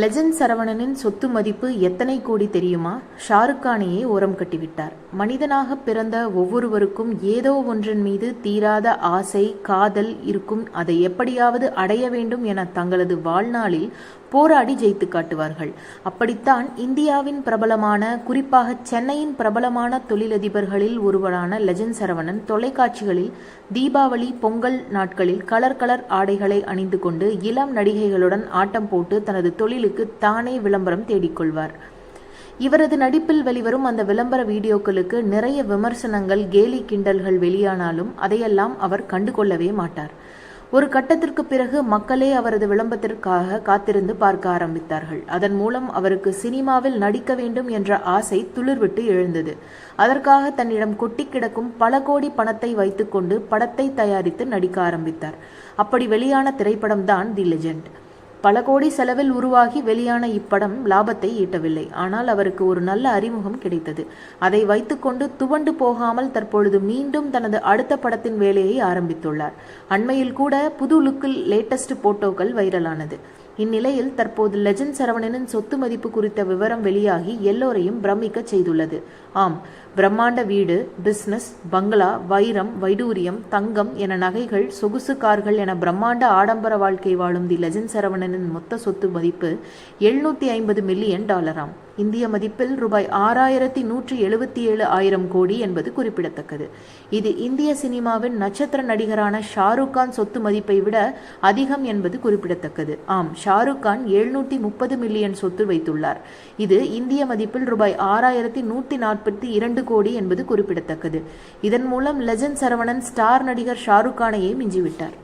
Legend சரவணனின் சொத்து மதிப்பு எத்தனை கோடி தெரியுமா? ஷாருக் கானையே ஓரம் கட்டிவிட்டார். மனிதனாக பிறந்த ஒவ்வொருவருக்கும் ஏதோ ஒன்றின் மீது தீராத ஆசை, காதல் இருக்கும். அதை எப்படியாவது அடைய வேண்டும் என தங்களது வாழ்நாளில் போராடி ஜெயித்து காட்டுவார்கள். அப்படித்தான் இந்தியாவின் பிரபலமான, குறிப்பாக சென்னையின் பிரபலமான தொழிலதிபர்களில் ஒருவரான லெஜண்ட் சரவணன் தொலைக்காட்சிகளில் தீபாவளி, பொங்கல் நாட்களில் கலர் கலர் ஆடைகளை அணிந்து கொண்டு இளம் நடிகைகளுடன் ஆட்டம் போட்டு தனது தொழிலுக்கு தானே விளம்பரம் தேடிக்கொள்வார். இவரது நடிப்பில் வெளிவரும் அந்த விளம்பர வீடியோக்களுக்கு நிறைய விமர்சனங்கள், கேலி கிண்டல்கள் வெளியானாலும் அதையெல்லாம் அவர் கண்டுகொள்ளவே மாட்டார். ஒரு கட்டத்திற்கு பிறகு மக்களே அவரது விளம்பரத்திற்காக காத்திருந்து பார்க்க ஆரம்பித்தார்கள். அதன் மூலம் அவருக்கு சினிமாவில் நடிக்க வேண்டும் என்ற ஆசை துளிர்விட்டு எழுந்தது. அதற்காக தன்னிடம் கொட்டி கிடக்கும் பல கோடி பணத்தை வைத்துக்கொண்டு படத்தை தயாரித்து நடிக்க ஆரம்பித்தார். அப்படி வெளியான திரைப்படம்தான் தி லெஜண்ட். பல கோடி செலவில் உருவாகி வெளியான இப்படம் லாபத்தை ஈட்டவில்லை. ஆனால் அவருக்கு ஒரு நல்ல அறிமுகம் கிடைத்தது. அதை வைத்துக்கொண்டு துவண்டு போகாமல் தற்பொழுது மீண்டும் தனது அடுத்த படத்தின் வேலையை ஆரம்பித்துள்ளார். அண்மையில் கூட புது லுக்கில் லேட்டஸ்ட் போட்டோக்கள் வைரலானது. இந்நிலையில் தற்போது லெஜண்ட் சரவணனின் சொத்து மதிப்பு குறித்த விவரம் வெளியாகி எல்லோரையும் பிரமிக்க செய்துள்ளது. ஆம், பிரம்மாண்ட வீடு, பிசினஸ், பங்களா, வைரம், வைடூரியம், தங்கம் என நகைகள், சொகுசு கார்கள் என பிரம்மாண்ட ஆடம்பர வாழ்க்கை வாழும் தி லெஜண்ட் சரவணனின் மொத்த சொத்து மதிப்பு $750 மில்லியன். இந்திய மதிப்பில் ரூபாய் 6,177 கோடி என்பது குறிப்பிடத்தக்கது. இது இந்திய சினிமாவின் நட்சத்திர நடிகரான ஷாருக் கான் சொத்து மதிப்பை விட அதிகம் என்பது குறிப்பிடத்தக்கது. ஆம், ஷாருக் கான் 730 மில்லியன் சொத்து வைத்துள்ளார். இது இந்திய மதிப்பில் ரூபாய் 6,142 கோடி என்பது குறிப்பிடத்தக்கது. இதன் மூலம் லெஜண்ட் சரவணன் ஸ்டார் நடிகர் ஷாருக் கானையே மிஞ்சிவிட்டார்.